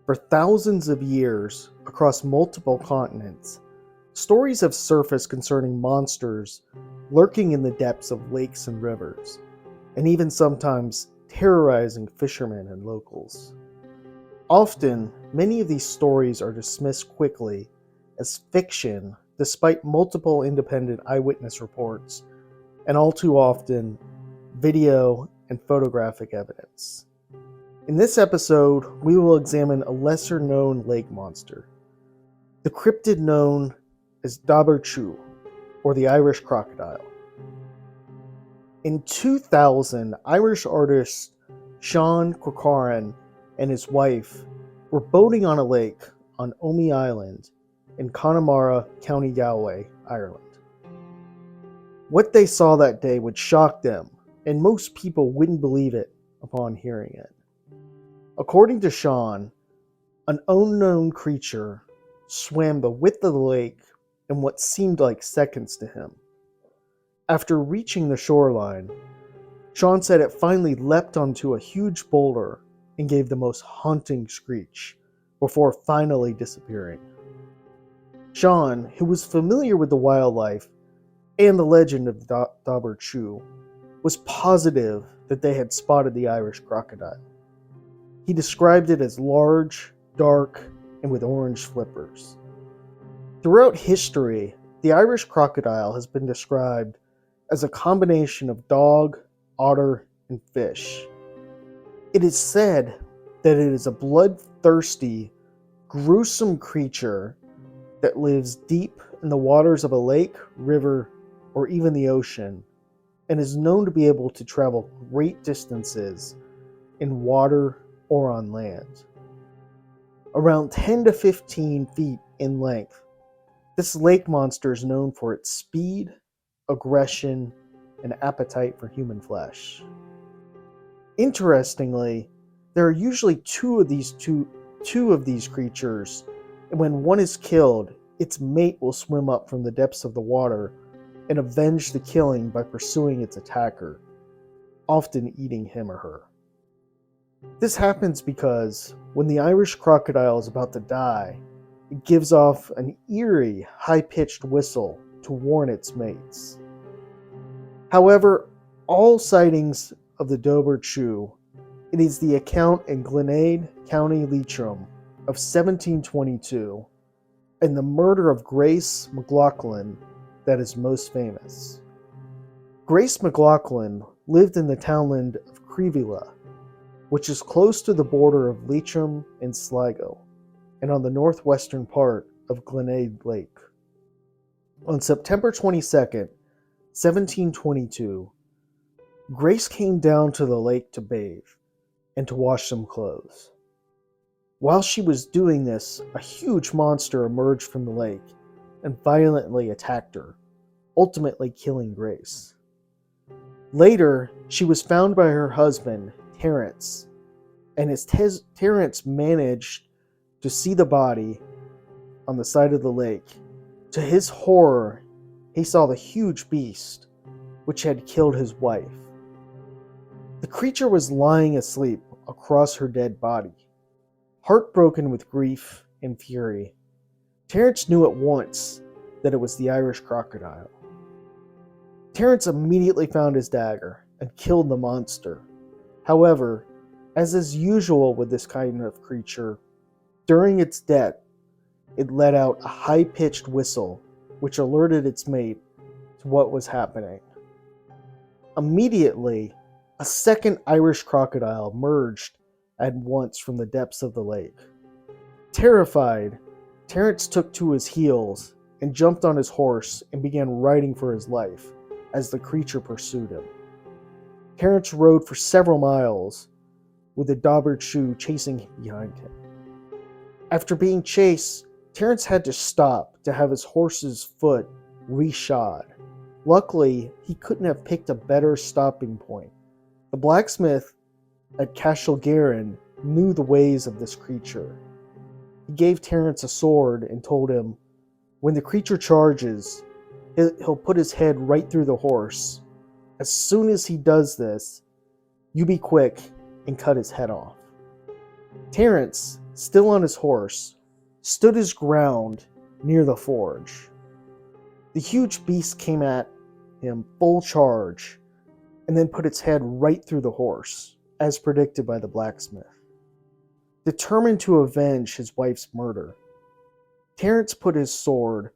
For thousands of years, across multiple continents, stories have surfaced concerning monsters lurking in the depths of lakes and rivers, and even sometimes terrorizing fishermen and locals. Often, many of these stories are dismissed quickly as fiction despite multiple independent eyewitness reports and all too often video and photographic evidence. In this episode, we will examine a lesser-known lake monster, the cryptid known as Dobhar-Chu, or the Irish Crocodile. In 2000, Irish artist Sean Corcoran and his wife were boating on a lake on Omey Island in Connemara, County Galway, Ireland. What they saw that day would shock them, and most people wouldn't believe it upon hearing it. According to Sean, an unknown creature swam the width of the lake in what seemed like seconds to him. After reaching the shoreline, Sean said it finally leapt onto a huge boulder and gave the most haunting screech before finally disappearing. Sean, who was familiar with the wildlife and the legend of Dobhar-Chu, was positive that they had spotted the Irish crocodile. He described it as large, dark, and with orange flippers. Throughout history, the Irish crocodile has been described as a combination of dog, otter, and fish. It is said that it is a bloodthirsty, gruesome creature that lives deep in the waters of a lake, river, or even the ocean, and is known to be able to travel great distances in water or on land. Around 10 to 15 feet in length, this lake monster is known for its speed, aggression, and appetite for human flesh. Interestingly, there are usually two of these creatures, and when one is killed, its mate will swim up from the depths of the water and avenge the killing by pursuing its attacker, often eating him or her. This happens because when the Irish crocodile is about to die, it gives off an eerie, high-pitched whistle to warn its mates. However, all sightings of the Dobhar-Chu, it is the account in Glenade, County Leitrim of 1722, and the murder of Grace MacLeod that is most famous. Grace MacLeod lived in the townland of Creevilla, which is close to the border of Leitrim and Sligo, and on the northwestern part of Glenade Lake. On September 22nd, 1722, Grace came down to the lake to bathe and to wash some clothes. While she was doing this, a huge monster emerged from the lake and violently attacked her, ultimately killing Grace. Later, she was found by her husband, Terence, and as Terence managed to see the body on the side of the lake, to his horror, he saw the huge beast which had killed his wife. The creature was lying asleep across her dead body. Heartbroken with grief and fury, Terence knew at once that it was the Irish crocodile. Terence immediately found his dagger and killed the monster. However, as is usual with this kind of creature, during its death, it let out a high-pitched whistle which alerted its mate to what was happening. Immediately, a second Irish crocodile emerged at once from the depths of the lake. Terrified, Terence took to his heels and jumped on his horse and began riding for his life as the creature pursued him. Terence rode for several miles, with the Dobhar-Chu chasing behind him. After being chased, Terence had to stop to have his horse's foot reshod. Luckily, he couldn't have picked a better stopping point. The blacksmith at Cashel-Garin knew the ways of this creature. He gave Terence a sword and told him, when the creature charges, he'll put his head right through the horse. As soon as he does this, you be quick and cut his head off. Terence, still on his horse, stood his ground near the forge. The huge beast came at him full charge and then put its head right through the horse, as predicted by the blacksmith. Determined to avenge his wife's murder, Terence put his sword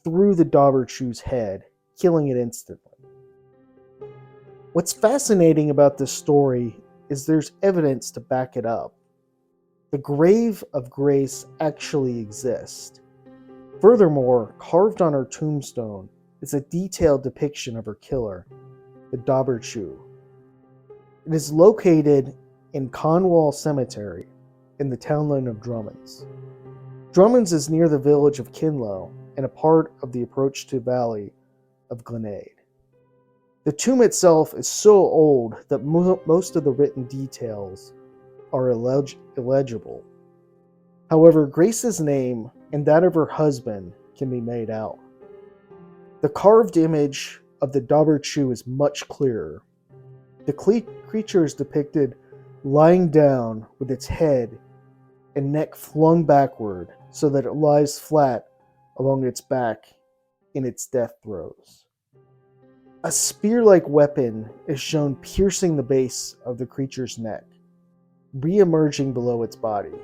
through the Dobhar-Chu's head, killing it instantly. What's fascinating about this story is there's evidence to back it up. The grave of Grace actually exists. Furthermore, carved on her tombstone is a detailed depiction of her killer, the Dobhar-Chu. It is located in Conwall Cemetery in the townland of Drummonds. Drummonds is near the village of Kinlow and a part of the approach to valley of Glenade. The tomb itself is so old that most of the written details are illegible. However, Grace's name and that of her husband can be made out. The carved image of the Dobhar-Chu is much clearer. The creature is depicted lying down with its head and neck flung backward so that it lies flat along its back in its death throes. A spear-like weapon is shown piercing the base of the creature's neck, re-emerging below its body,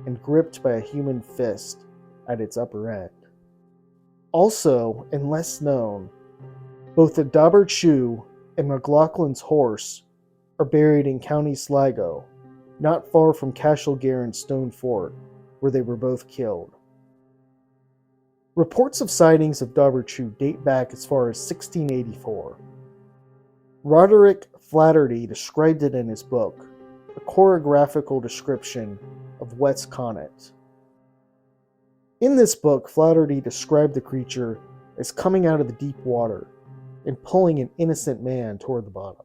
and gripped by a human fist at its upper end. Also, and less known, both the Dobhar-Chu and MacLeod's horse are buried in County Sligo, not far from Cashel-Garen's stone fort, where they were both killed. Reports of sightings of Dobhar-Chu date back as far as 1684. Roderick Flaherty described it in his book, A Chorographical Description of West Connaught. In this book, Flaherty described the creature as coming out of the deep water and pulling an innocent man toward the bottom.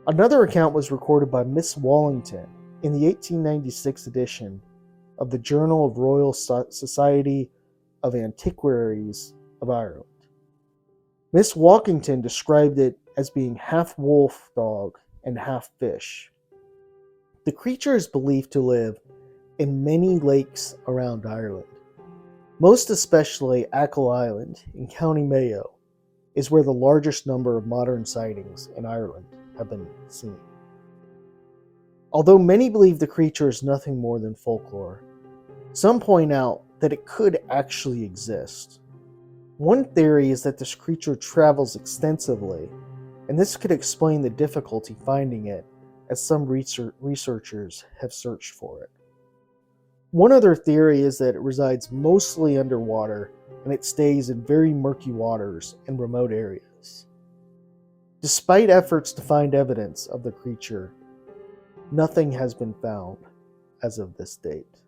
Another account was recorded by Miss Wallington in the 1896 edition of the Journal of Royal Society of Antiquaries of Ireland. Miss Walkington described it as being half wolf dog and half fish. The creature is believed to live in many lakes around Ireland. Most especially Achill Island in County Mayo is where the largest number of modern sightings in Ireland have been seen. Although many believe the creature is nothing more than folklore, some point out that it could actually exist. One theory is that this creature travels extensively, and this could explain the difficulty finding it, as some researchers have searched for it. One other theory is that it resides mostly underwater and it stays in very murky waters in remote areas. Despite efforts to find evidence of the creature, nothing has been found as of this date.